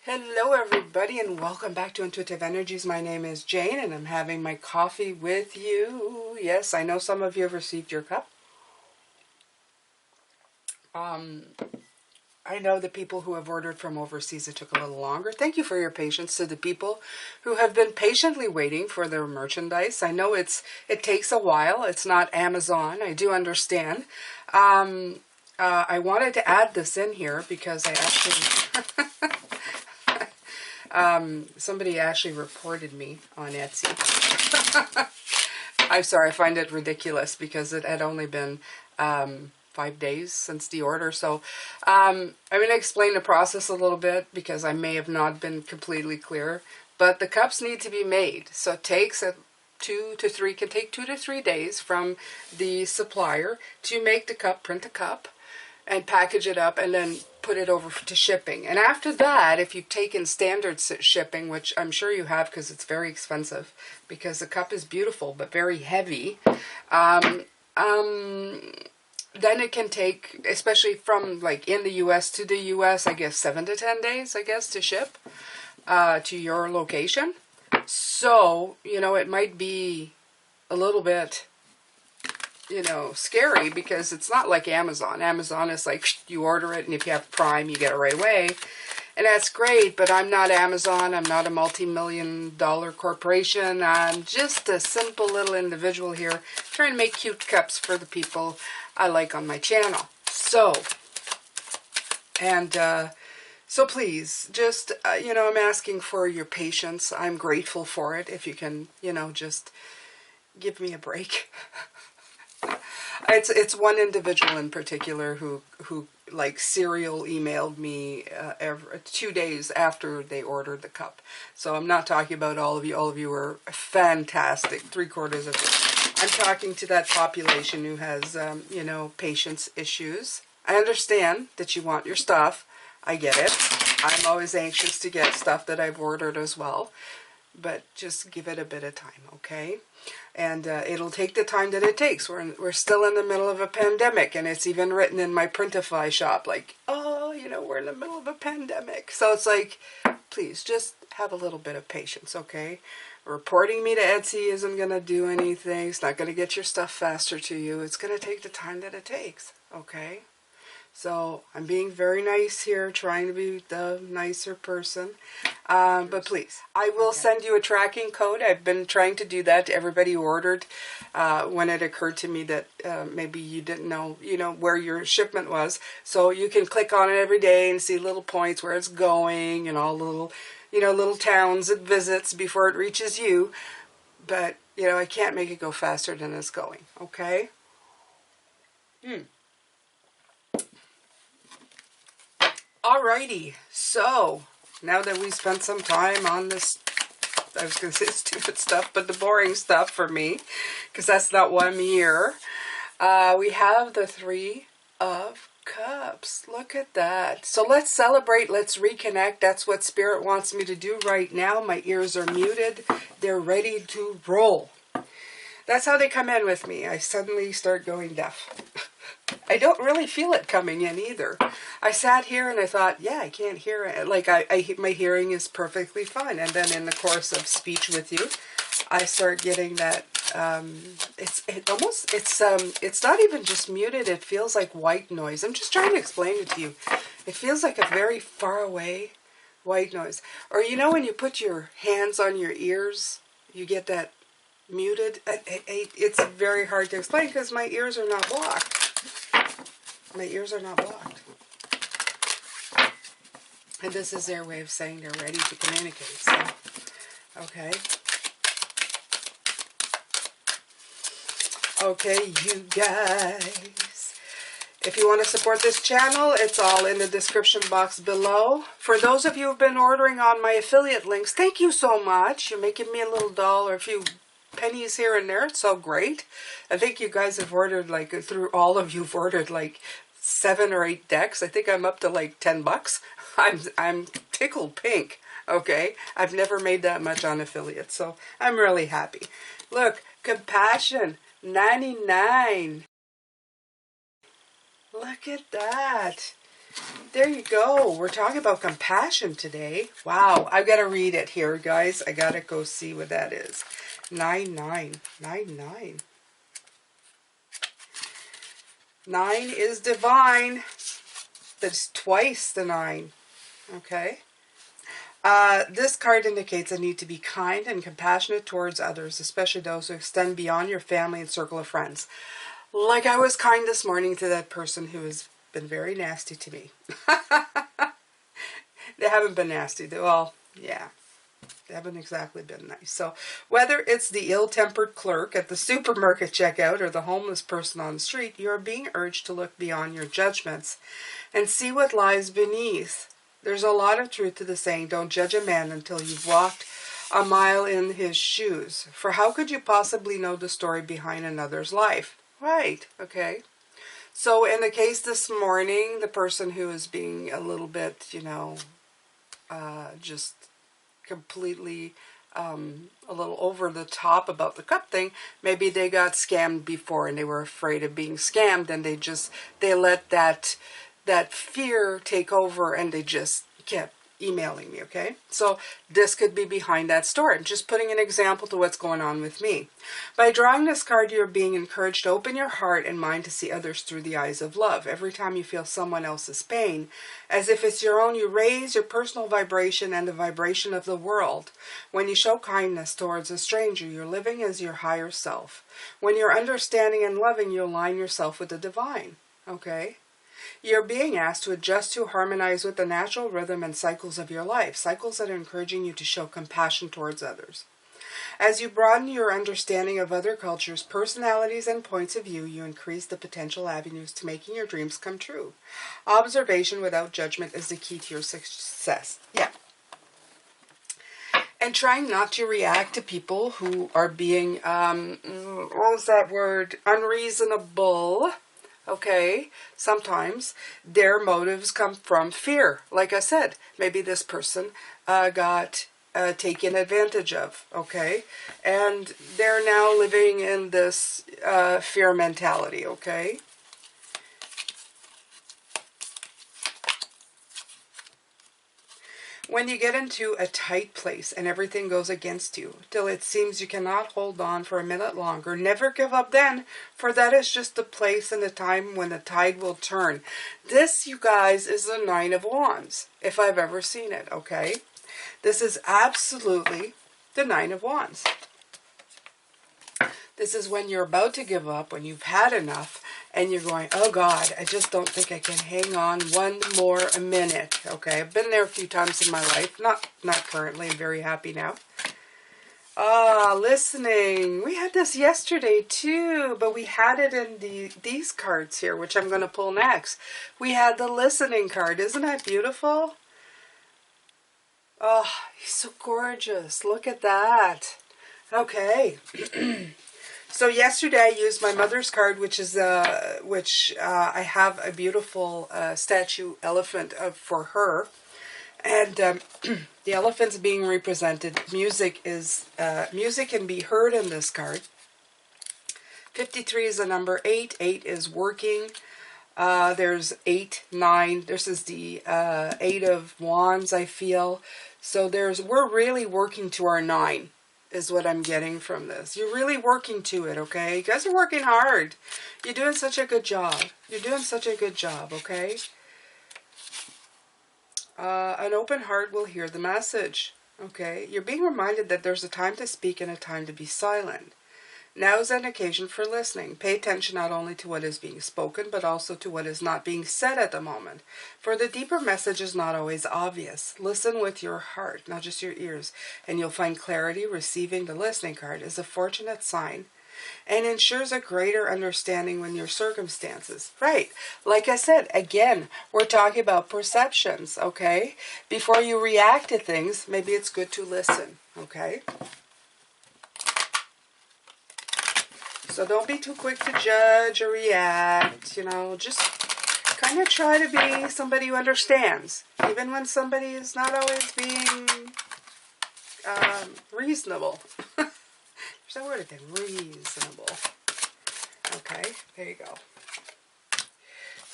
Hello everybody and welcome back to Intuitive Energies. My name is Jane and I'm having my coffee with you. Yes, I know some of you have received your cup. I know the people who have ordered from overseas, it took a little longer. Thank you for your patience to the people who have been patiently waiting for their merchandise. I know it takes a while. It's not Amazon. I do understand. I wanted to add this in here because I actually... somebody actually reported me on Etsy. I'm sorry, I find it ridiculous because it had only been 5 days since the order. So I'm going to explain the process a little bit because I may have not been completely clear. But the cups need to be made. So it takes can take 2 to 3 days from the supplier to make the cup, print the cup, and package it up and then put it over to shipping. And after that, if you've taken standard shipping, which I'm sure you have because it's very expensive, because the cup is beautiful but very heavy, then it can take, especially from like in the US to the US, I guess 7 to 10 days, I guess, to ship to your location. So, you know, it might be a little bit, you know, scary because it's not like Amazon. Amazon is like, you order it and if you have Prime, you get it right away. And that's great, but I'm not Amazon. I'm not a multi-million-dollar corporation. I'm just a simple little individual here trying to make cute cups for the people I like on my channel. So please, just, you know, I'm asking for your patience. I'm grateful for it. If you can, you know, just give me a break. It's one individual in particular who like serial emailed me 2 days after they ordered the cup. So I'm not talking about all of you. All of you are fantastic. 3/4 of it. I'm talking to that population who has, you know, patience issues. I understand that you want your stuff. I get it. I'm always anxious to get stuff that I've ordered as well. But just give it a bit of time, okay? And it'll take the time that it takes. We're still in the middle of a pandemic, and it's even written in my Printify shop, like, oh, you know, we're in the middle of a pandemic. So it's like, please, just have a little bit of patience, okay? Reporting me to Etsy isn't going to do anything. It's not going to get your stuff faster to you. It's going to take the time that it takes, okay? So I'm being very nice here, trying to be the nicer person. But please, I will send you a tracking code. I've been trying to do that to everybody who ordered when it occurred to me that maybe you didn't know, you know, where your shipment was. So you can click on it every day and see little points where it's going and all the little, you know, little towns it visits before it reaches you. But, you know, I can't make it go faster than it's going, okay? Alrighty, so now that we spent some time on this, I was going to say stupid stuff, but the boring stuff for me, because that's not why I'm here, we have the 3 of Cups. Look at that. So let's celebrate, let's reconnect. That's what Spirit wants me to do right now. My ears are muted. They're ready to roll. That's how they come in with me. I suddenly start going deaf. I don't really feel it coming in either. I sat here and I thought, yeah, I can't hear it. Like my hearing is perfectly fine. And then in the course of speech with you, I start getting that. It's not even just muted. It feels like white noise. I'm just trying to explain it to you. It feels like a very far away white noise. Or you know when you put your hands on your ears, you get that muted. It's very hard to explain because my ears are not blocked. My ears are not blocked. And this is their way of saying they're ready to communicate. So, okay. Okay, you guys. If you want to support this channel, it's all in the description box below. For those of you who've been ordering on my affiliate links, thank you so much. You're making me a little dollar, a few pennies here and there. It's so great. I think you guys have ordered, like, through all of you've ordered like 7 or 8 decks. I think I'm up to like $10. I'm tickled pink. Okay, I've never made that much on affiliates, so I'm really happy. Look, Compassion 99. Look at that. There you go. We're talking about compassion today. Wow. I've got to read it here, guys. I got to go see what that is. 9999. 9 is divine. That's twice the 9. Okay. This card indicates a need to be kind and compassionate towards others, especially those who extend beyond your family and circle of friends. Like I was kind this morning to that person who has been very nasty to me. They haven't been nasty. Well, yeah. They haven't exactly been nice. So whether it's the ill-tempered clerk at the supermarket checkout or the homeless person on the street, you are being urged to look beyond your judgments and see what lies beneath. There's a lot of truth to the saying, don't judge a man until you've walked a mile in his shoes. For how could you possibly know the story behind another's life? Right, okay. So in the case this morning, the person who is being a little bit, just completely a little over the top about the cup thing, maybe they got scammed before and they were afraid of being scammed, and they let that fear take over, and they just kept emailing me, okay? So this could be behind that story. I'm just putting an example to what's going on with me. By drawing this card, you're being encouraged to open your heart and mind to see others through the eyes of love. Every time you feel someone else's pain, as if it's your own, you raise your personal vibration and the vibration of the world. When you show kindness towards a stranger, you're living as your higher self. When you're understanding and loving, you align yourself with the divine, okay? You're being asked to adjust to harmonize with the natural rhythm and cycles of your life, cycles that are encouraging you to show compassion towards others. As you broaden your understanding of other cultures, personalities, and points of view, you increase the potential avenues to making your dreams come true. Observation without judgment is the key to your success. Yeah. And trying not to react to people who are being, what was that word? Unreasonable. Okay, sometimes their motives come from fear. Like I said, maybe this person got taken advantage of, okay? And they're now living in this fear mentality, okay? When you get into a tight place and everything goes against you, till it seems you cannot hold on for a minute longer, never give up then, for that is just the place and the time when the tide will turn. This, you guys, is the 9 of Wands, if I've ever seen it, okay? This is absolutely the 9 of Wands. This is when you're about to give up, when you've had enough, and you're going, oh God, I just don't think I can hang on one more minute. Okay, I've been there a few times in my life. Not currently. I'm very happy now. Listening. We had this yesterday too, but we had it in these cards here, which I'm going to pull next. We had the listening card. Isn't that beautiful? Oh, he's so gorgeous. Look at that. Okay. So yesterday I used my mother's card, which is I have a beautiful statue elephant for her, and the elephant's being represented. Music can be heard in this card. 53 is the number 8. 8 is working. There's 8, 9. This is the 8 of Wands, I feel. So we're really working to our 9. Is what I'm getting from this. You're really working to it, okay? You guys are working hard. You're doing such a good job. You're doing such a good job, okay? An open heart will hear the message, okay? You're being reminded that there's a time to speak and a time to be silent. Now is an occasion for listening. Pay attention not only to what is being spoken, but also to what is not being said at the moment. For the deeper message is not always obvious. Listen with your heart, not just your ears, and you'll find clarity. Receiving the listening card is a fortunate sign and ensures a greater understanding when your circumstances. Right. Like I said, again, we're talking about perceptions, okay? Before you react to things, maybe it's good to listen, okay? So don't be too quick to judge or react, just kind of try to be somebody who understands, even when somebody is not always being reasonable. There's that word again, reasonable. Okay, there you go.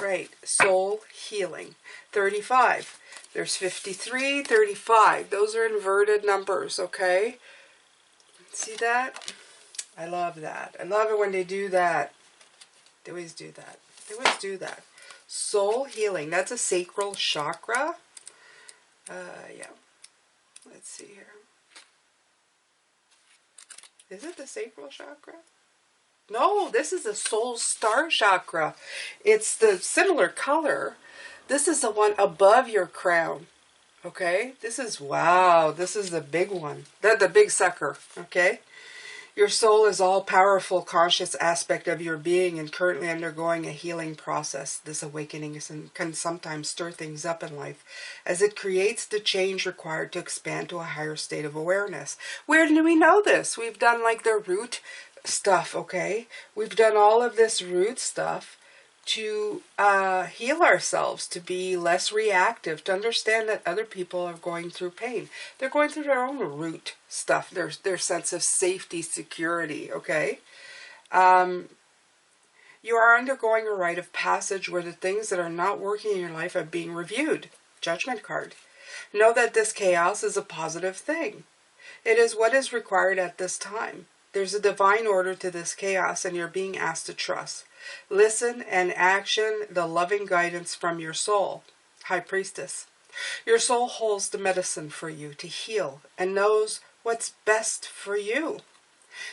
Right, soul healing. 35. There's 53, 35. Those are inverted numbers, okay? See that? I love that. I love it when they do that. They always do that. They always do that. Soul healing. That's a sacral chakra. Yeah. Let's see here. Is it the sacral chakra? No, this is the soul star chakra. It's the similar color. This is the one above your crown. Okay? This is, wow, this is the big one. The big sucker. Okay? Your soul is all powerful, conscious aspect of your being and currently undergoing a healing process. This awakening can sometimes stir things up in life as it creates the change required to expand to a higher state of awareness. Where do we know this? We've done like the root stuff, okay? We've done all of this root stuff to heal ourselves, to be less reactive, to understand that other people are going through pain. They're going through their own root stuff, their sense of safety, security, okay? You are undergoing a rite of passage where the things that are not working in your life are being reviewed. Judgment card. Know that this chaos is a positive thing. It is what is required at this time. There's a divine order to this chaos and you're being asked to trust. Listen and action the loving guidance from your soul. High Priestess. Your soul holds the medicine for you to heal and knows what's best for you.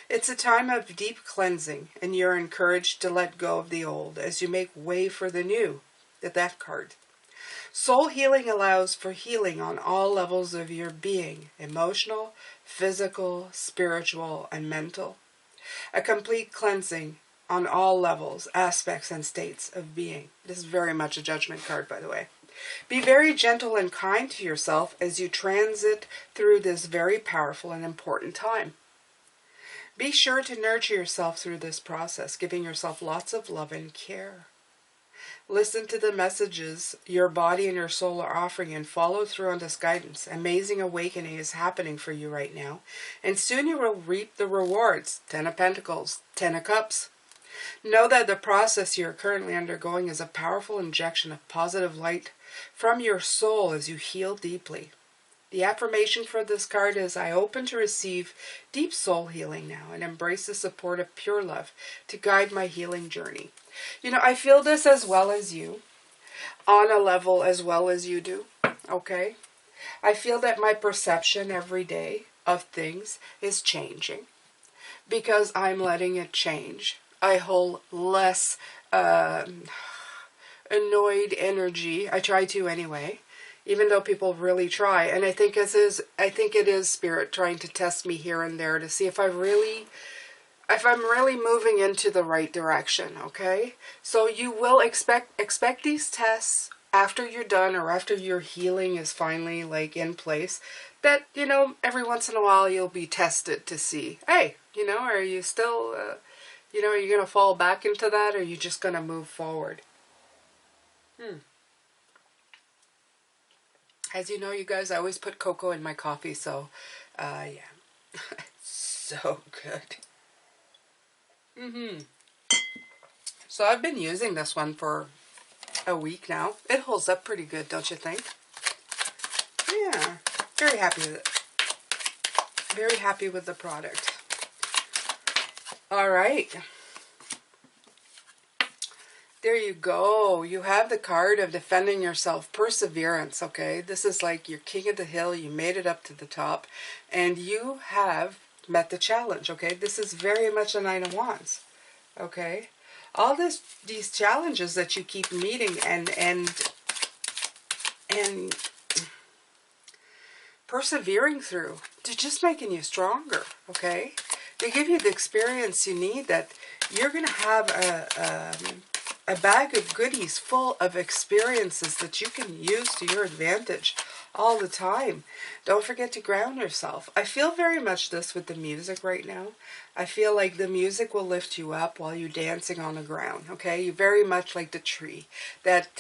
It's a time of deep cleansing and you're encouraged to let go of the old as you make way for the new. The Death card. Soul healing allows for healing on all levels of your being, emotional, physical, spiritual, and mental. A complete cleansing on all levels, aspects, and states of being. This is very much a judgment card, by the way. Be very gentle and kind to yourself as you transit through this very powerful and important time. Be sure to nurture yourself through this process, giving yourself lots of love and care. Listen to the messages your body and your soul are offering and follow through on this guidance. Amazing awakening is happening for you right now. And soon you will reap the rewards. 10 of Pentacles, 10 of Cups. Know that the process you're currently undergoing is a powerful injection of positive light from your soul as you heal deeply. The affirmation for this card is, I open to receive deep soul healing now and embrace the support of pure love to guide my healing journey. You know, I feel this as well as you, on a level as well as you do, okay? I feel that my perception every day of things is changing because I'm letting it change. I hold less annoyed energy. I try to anyway, even though people really try. And I think it is Spirit trying to test me here and there to see if I'm really moving into the right direction, okay? So you will expect these tests after you're done or after your healing is finally like in place, that, you know, every once in a while you'll be tested to see, hey, you know, are you still, you know, are you going to fall back into that or are you just going to move forward? As you know, you guys, I always put cocoa in my coffee, so, yeah. So good. So I've been using this one for a week now. It holds up pretty good, don't you think? Yeah, very happy with it. Very happy with the product. All right. There you go. You have the card of defending yourself. Perseverance, okay? This is like you're king of the hill. You made it up to the top. And you have met the challenge, okay? This is very much a Nine of Wands, okay? All these challenges that you keep meeting and persevering through, they're just making you stronger, okay? They give you the experience you need, that you're going to have a bag of goodies full of experiences that you can use to your advantage all the time. Don't forget to ground yourself. I feel very much this with the music right now. I feel like the music will lift you up while you're dancing on the ground, okay? You're very much like the tree, that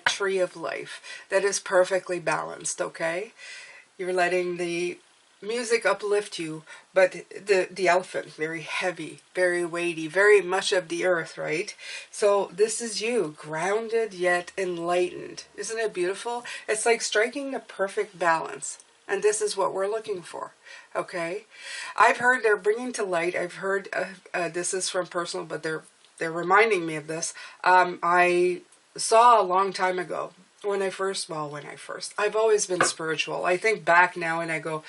tree of life that is perfectly balanced, okay? You're letting the music uplift you, but the elephant, very heavy, very weighty, very much of the earth, right? So this is you, grounded yet enlightened. Isn't it beautiful? It's like striking the perfect balance. And this is what we're looking for, okay? I've heard they're bringing to light, I've heard, this is from personal, but they're reminding me of this. I saw a long time ago, I've always been spiritual. I think back now and I go,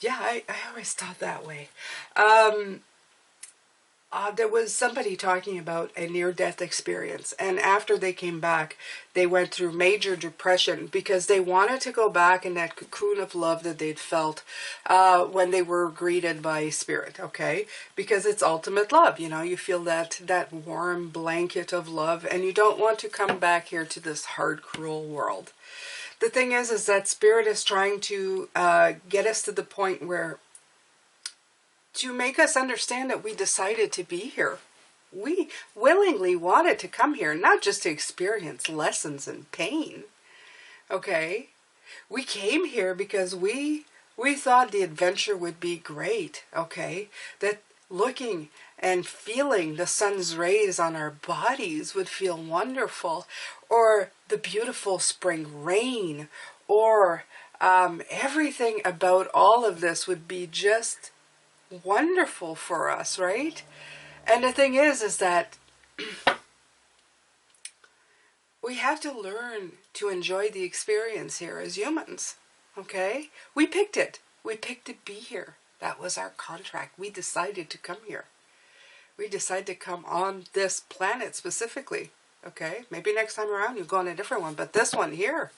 yeah, I always thought that way. There was somebody talking about a near-death experience, and after they came back, they went through major depression because they wanted to go back in that cocoon of love that they'd felt when they were greeted by spirit, okay? Because it's ultimate love, you know, you feel that warm blanket of love, and you don't want to come back here to this hard, cruel world. The thing is that spirit is trying to get us to the point where, to make us understand that we decided to be here. We willingly wanted to come here, not just to experience lessons and pain, okay? We came here because we thought the adventure would be great, okay? That looking and feeling the sun's rays on our bodies would feel wonderful, or the beautiful spring rain, or everything about all of this would be just wonderful for us, right? And the thing is that we have to learn to enjoy the experience here as humans, okay? We picked it. We picked to be here. That was our contract. We decided to come here. We decided to come on this planet specifically, okay? Maybe next time around you go on a different one, but this one here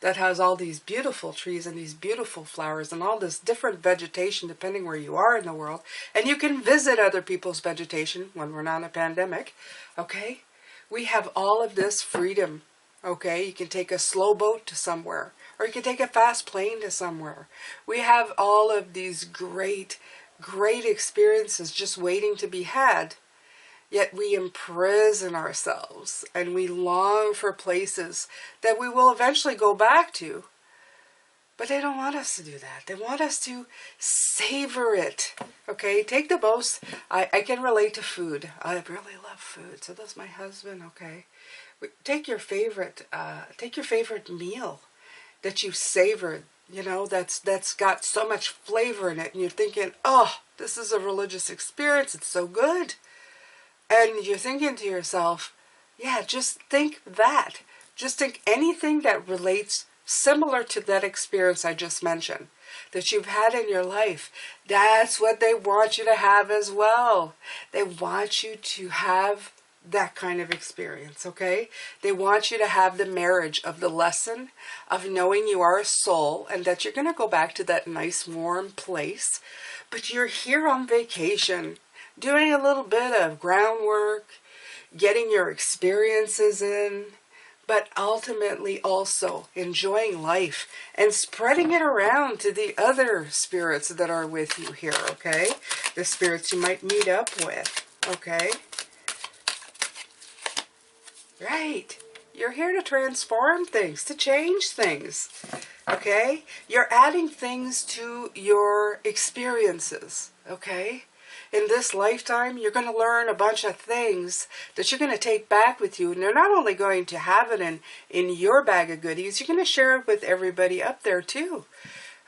that has all these beautiful trees and these beautiful flowers and all this different vegetation depending where you are in the world, and you can visit other people's vegetation when we're not in a pandemic, okay? We have all of this freedom, okay? You can take a slow boat to somewhere, or you can take a fast plane to somewhere. We have all of these great experiences just waiting to be had. Yet we imprison ourselves and we long for places that we will eventually go back to. But they don't want us to do that. They want us to savor it. Okay, take the most. I can relate to food. I really love food. So does my husband. Okay, take your favorite meal that you've savored. You know, that's got so much flavor in it, and you're thinking, oh, this is a religious experience. It's so good. And you're thinking to yourself, yeah, just think that. Just think anything that relates similar to that experience I just mentioned, that you've had in your life. That's what they want you to have as well. They want you to have that kind of experience, okay? They want you to have the marriage of the lesson of knowing you are a soul and that you're going to go back to that nice warm place, but you're here on vacation, doing a little bit of groundwork, getting your experiences in, but ultimately also enjoying life and spreading it around to the other spirits that are with you here, okay? The spirits you might meet up with, okay? Right. You're here to transform things, to change things, okay? You're adding things to your experiences, okay? In this lifetime, you're going to learn a bunch of things that you're going to take back with you. And you're not only going to have it in your bag of goodies, you're going to share it with everybody up there too.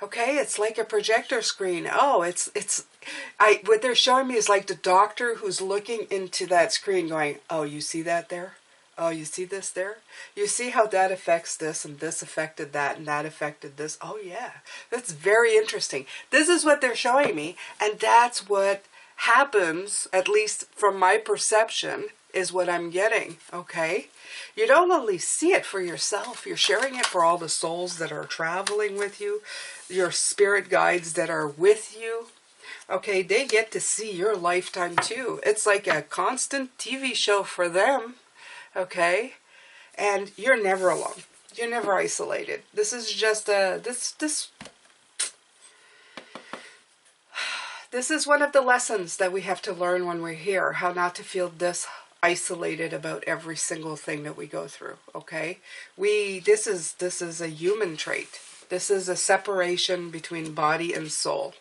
Okay, it's like a projector screen. Oh, what they're showing me is like the doctor who's looking into that screen going, oh, you see that there? Oh, you see this there? You see how that affects this, and this affected that, and that affected this? Oh, yeah. That's very interesting. This is what they're showing me, and that's what happens, at least from my perception, is what I'm getting, okay? You don't only see it for yourself, you're sharing it for all the souls that are traveling with you, your spirit guides that are with you, okay? They get to see your lifetime too. It's like a constant TV show for them, okay? And you're never alone. You're never isolated. This is just This is one of the lessons that we have to learn when we're here, how not to feel this isolated about every single thing that we go through, okay? This is a human trait, This is a separation between body and soul.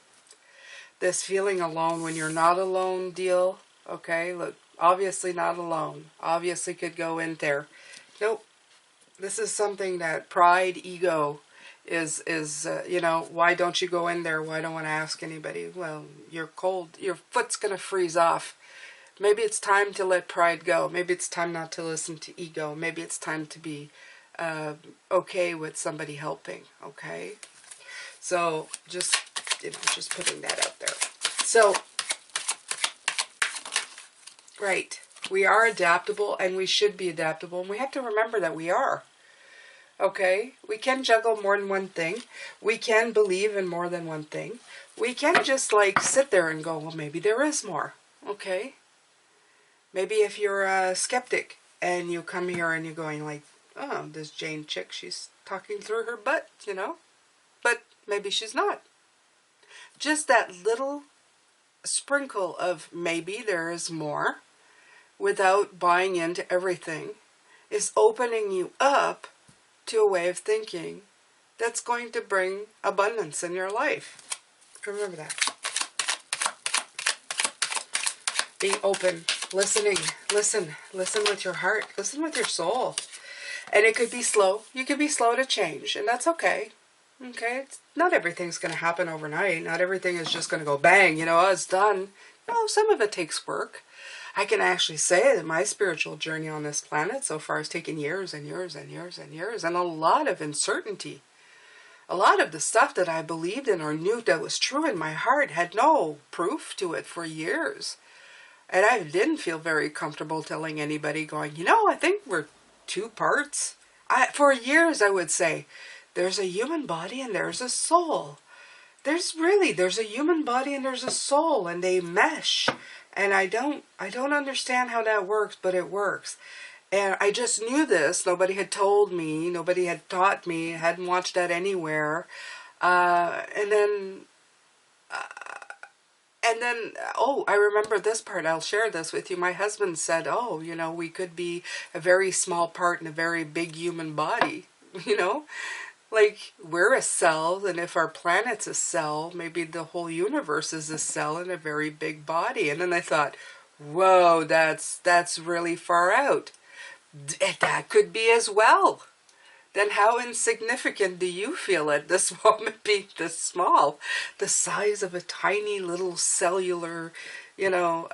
This feeling alone when you're not alone deal, okay, look, obviously not alone. Obviously could go in there. Nope. This is something that pride, ego is you know, why don't you go in there? Why don't want to ask anybody? Well, you're cold. Your foot's going to freeze off. Maybe it's time to let pride go. Maybe it's time not to listen to ego. Maybe it's time to be okay with somebody helping, okay? So just, you know, just putting that out there. So, right, we are adaptable, and we should be adaptable, and we have to remember that we are. Okay, we can juggle more than one thing. We can believe in more than one thing. We can just like sit there and go, well, maybe there is more. Okay, maybe if you're a skeptic and you come here and you're going like, oh, this Jane chick, she's talking through her butt, you know, but maybe she's not. Just that little sprinkle of maybe there is more without buying into everything is opening you up to a way of thinking that's going to bring abundance in your life. Remember that. Be open, listening, listen with your heart, listen with your soul. And it could be slow. You could be slow to change, and that's okay. Okay, not everything's going to happen overnight. Not everything is just going to go bang, you know, oh, it's done. No, some of it takes work. I can actually say that my spiritual journey on this planet so far has taken years and years and years and years, and a lot of uncertainty. A lot of the stuff that I believed in or knew that was true in my heart had no proof to it for years. And I didn't feel very comfortable telling anybody, going, you know, I think we're two parts. For years I would say, there's a human body and there's a soul. There's a human body and there's a soul, and they mesh. And I don't understand how that works, but it works. And I just knew this. Nobody had told me. Nobody had taught me. I hadn't watched that anywhere. And then, oh, I remember this part. I'll share this with you. My husband said, oh, you know, we could be a very small part in a very big human body, you know? Like, we're a cell, and if our planet's a cell, maybe the whole universe is a cell in a very big body. And then I thought, whoa, that's really far out. That could be as well. Then how insignificant do you feel at this moment being this small? The size of a tiny little cellular, you know,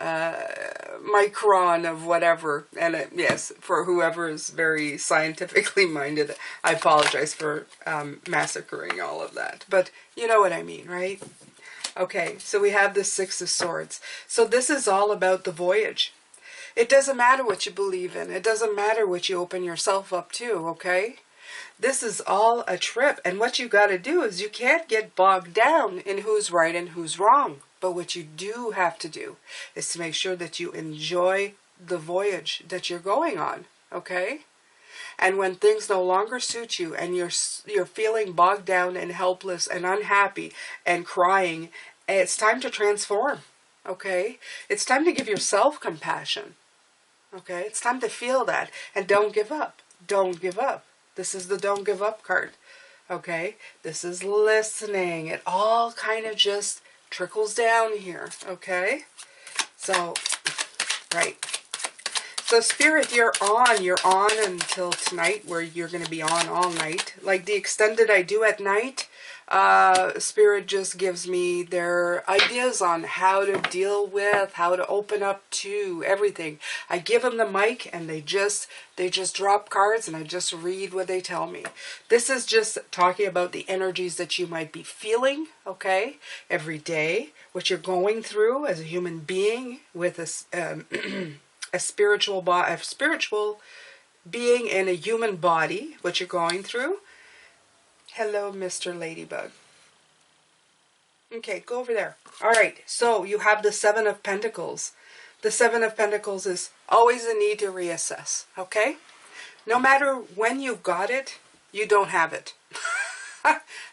micron of whatever. And yes, for whoever is very scientifically minded, I apologize for massacring all of that. But you know what I mean, right? Okay, so we have the Six of Swords. So this is all about the voyage. It doesn't matter what you believe in. It doesn't matter what you open yourself up to, okay? This is all a trip, and what you got to do is you can't get bogged down in who's right and who's wrong. But what you do have to do is to make sure that you enjoy the voyage that you're going on, okay? And when things no longer suit you and you're feeling bogged down and helpless and unhappy and crying, it's time to transform, okay? It's time to give yourself compassion, okay? It's time to feel that, and don't give up. Don't give up. This is the don't give up card, okay? This is listening. It all kind of just trickles down here, okay? So, right. So Spirit, you're on until tonight, where you're going to be on all night. Like the extended I do at night, Spirit just gives me their ideas on how to deal with, how to open up to everything. I give them the mic and they just drop cards and I just read what they tell me. This is just talking about the energies that you might be feeling, okay, every day, what you're going through as a human being with a spiritual being in a human body, what you're going through. Hello, Mr. Ladybug. Okay, go over there. All right, so you have the Seven of Pentacles. The Seven of Pentacles is always a need to reassess, okay? No matter when you've got it, you don't have it.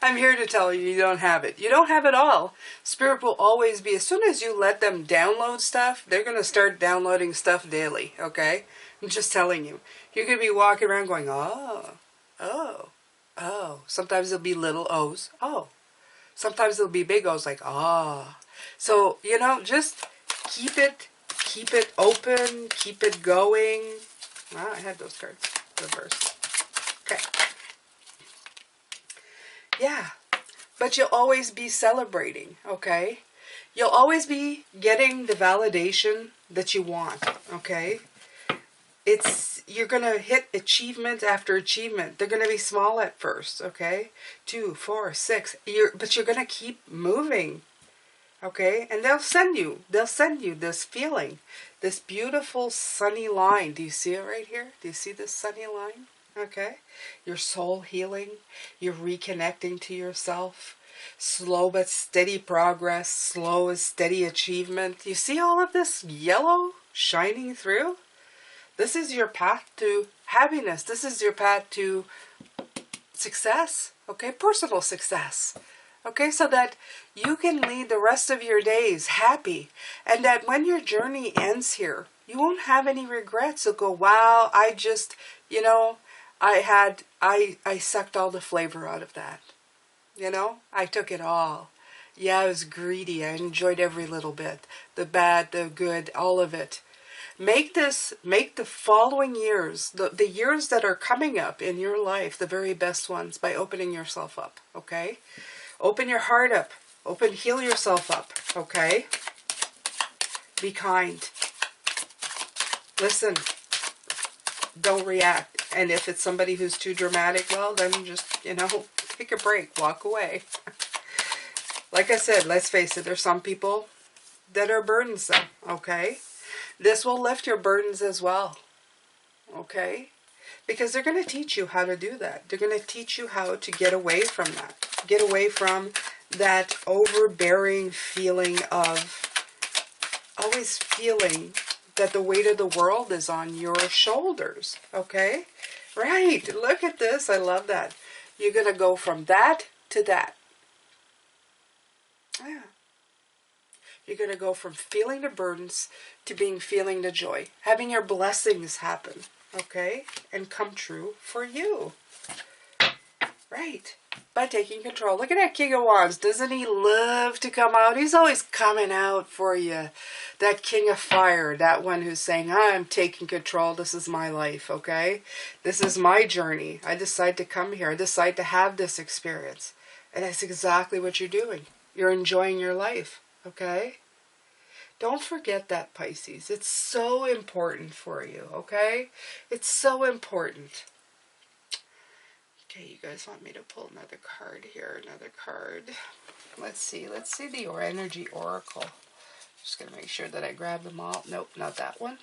I'm here to tell you, you don't have it. You don't have it all. Spirit will always be, as soon as you let them download stuff, they're going to start downloading stuff daily, okay? I'm just telling you. You're going to be walking around going, oh, Oh. Sometimes it'll be little O's. Oh. Sometimes it'll be big O's, like, ah. So, you know, just keep it open, keep it going. Well, I had those cards reversed. Okay. Yeah. But you'll always be celebrating, okay? You'll always be getting the validation that you want, okay? You're going to hit achievement after achievement. They're going to be small at first, okay? 2, 4, 6. But you're going to keep moving, okay? And they'll send you this feeling, this beautiful sunny line. Do you see it right here? Do you see this sunny line? Okay? Your soul healing, you're reconnecting to yourself. Slow but steady progress, slow and steady achievement. You see all of this yellow shining through? This is your path to happiness. This is your path to success, okay? Personal success, okay? So that you can lead the rest of your days happy. And that when your journey ends here, you won't have any regrets. You'll go, wow, I just, you know, I sucked all the flavor out of that. You know, I took it all. Yeah, I was greedy. I enjoyed every little bit. The bad, the good, all of it. Make the following years, the years that are coming up in your life, the very best ones by opening yourself up, okay? Open your heart up. Heal yourself up, okay? Be kind. Listen. Don't react. And if it's somebody who's too dramatic, well, then just, you know, take a break. Walk away. Like I said, let's face it, there's some people that are burdensome, okay? This will lift your burdens as well, okay? Because they're going to teach you how to do that. They're going to teach you how to get away from that. Get away from that overbearing feeling of always feeling that the weight of the world is on your shoulders, okay? Right, look at this. I love that. You're going to go from that to that. Yeah. You're going to go from feeling the burdens to feeling the joy. Having your blessings happen, okay? And come true for you. Right. By taking control. Look at that King of Wands. Doesn't he love to come out? He's always coming out for you. That King of Fire. That one who's saying, I'm taking control. This is my life, okay? This is my journey. I decide to come here. I decide to have this experience. And that's exactly what you're doing. You're enjoying your life, okay? Don't forget that, Pisces. It's so important for you, okay? It's so important. Okay, you guys want me to pull another card here, another card. Let's see the energy oracle. Just going to make sure that I grab them all. Nope, not that one.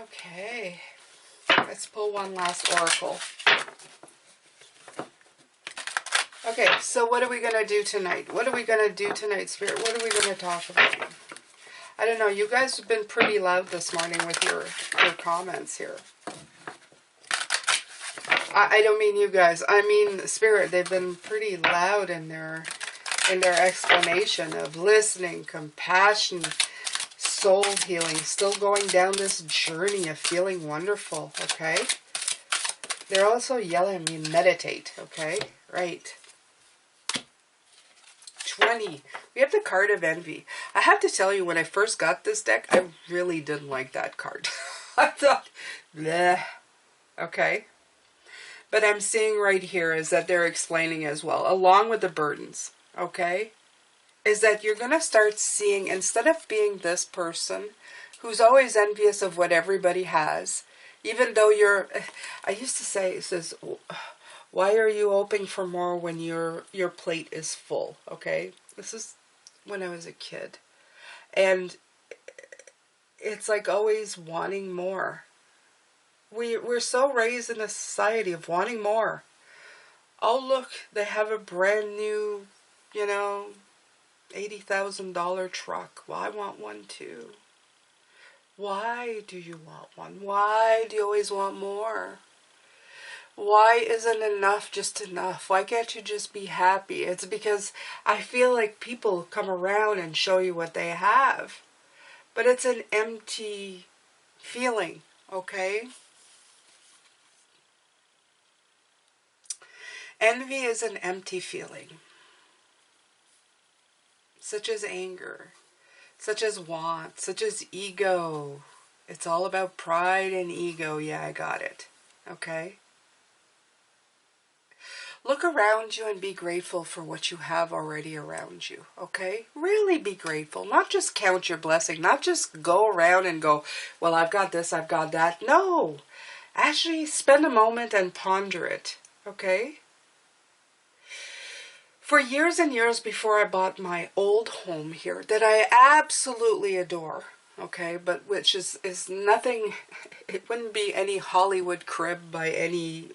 Okay, let's pull one last oracle. Okay, so what are we going to do tonight? What are we going to do tonight, Spirit? What are we going to talk about? I don't know. You guys have been pretty loud this morning with your comments here. I don't mean you guys. I mean Spirit. They've been pretty loud in their explanation of listening, compassion, soul healing, still going down this journey of feeling wonderful, okay? They're also yelling at me, meditate, okay? Right. 20. We have the card of envy. I have to tell you, when I first got this deck, I really didn't like that card. I thought, bleh. Okay. But I'm seeing right here is that they're explaining as well, along with the burdens, okay, is that you're going to start seeing, instead of being this person who's always envious of what everybody has, even though I used to say, it says, why are you hoping for more when your plate is full, okay? This is when I was a kid. And it's like always wanting more. We're so raised in a society of wanting more. Oh, look, they have a brand new, you know, $80,000 truck. Well, I want one too. Why do you want one? Why do you always want more? Why isn't enough just enough? Why can't you just be happy? It's because I feel like people come around and show you what they have. But it's an empty feeling, okay? Envy is an empty feeling, such as anger, such as want, such as ego. It's all about pride and ego. Yeah, I got it. Okay? Look around you and be grateful for what you have already around you, okay? Really be grateful. Not just count your blessing. Not just go around and go, well, I've got this, I've got that. No. Actually, spend a moment and ponder it, okay? For years and years before I bought my old home here, that I absolutely adore, okay, but which is nothing, it wouldn't be any Hollywood crib by any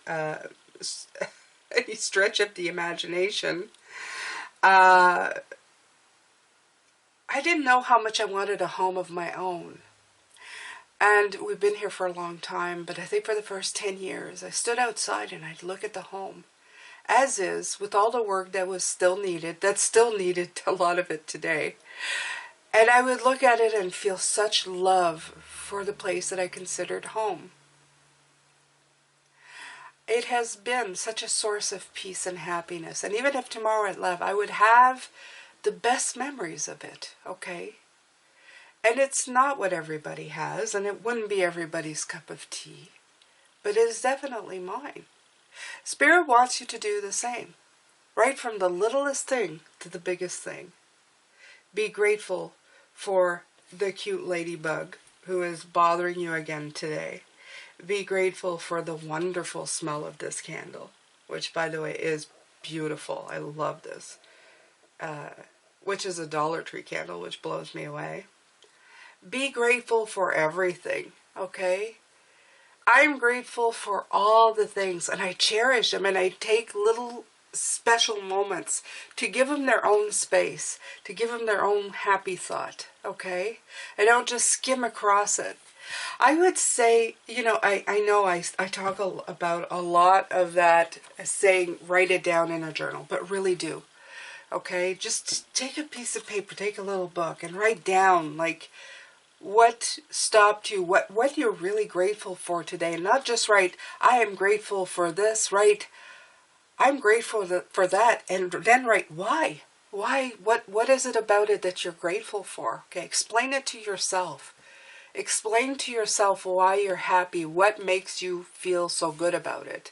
stretch of the imagination. I didn't know how much I wanted a home of my own. And we've been here for a long time, but I think for the first 10 years, I stood outside and I'd look at the home, as is, with all the work that was still needed, that's still needed, a lot of it today. And I would look at it and feel such love for the place that I considered home. It has been such a source of peace and happiness. And even if tomorrow I left, I would have the best memories of it, okay? And it's not what everybody has, and it wouldn't be everybody's cup of tea. But it is definitely mine. Spirit wants you to do the same. Right from the littlest thing to the biggest thing. Be grateful for the cute ladybug who is bothering you again today. Be grateful for the wonderful smell of this candle, which, by the way, is beautiful. I love this. Which is a Dollar Tree candle, which blows me away. Be grateful for everything, okay? I'm grateful for all the things, and I cherish them, and I take little special moments to give them their own space, to give them their own happy thought, okay? I don't just skim across it. I would say, you know, I know I talk about a lot of that saying, write it down in a journal, but really do, okay? Just take a piece of paper, take a little book, and write down, like, what stopped you, what you're really grateful for today. And not just write, I am grateful for this, write, I'm grateful for that, and then write, why? Why? What is it about it that you're grateful for? Okay, explain it to yourself. Explain to yourself why you're happy, what makes you feel so good about it,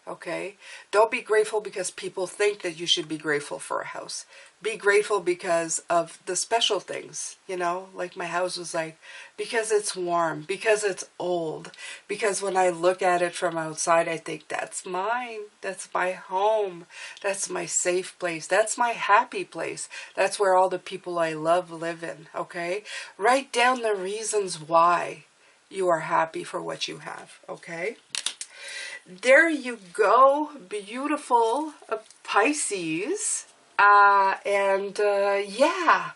okay? Don't be grateful because people think that you should be grateful for a house. Be grateful because of the special things, you know? Like my house was like, because it's warm, because it's old, because when I look at it from outside, I think, that's mine, that's my home, that's my safe place, that's my happy place, that's where all the people I love live in, okay? Write down the reasons why you are happy for what you have, okay? There you go, beautiful Pisces. Yeah,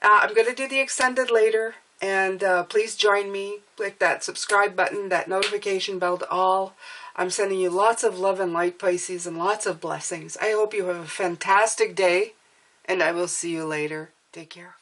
I'm going to do the extended later, and please join me. Click that subscribe button, that notification bell to all. I'm sending you lots of love and light, Pisces, and lots of blessings. I hope you have a fantastic day, and I will see you later. Take care.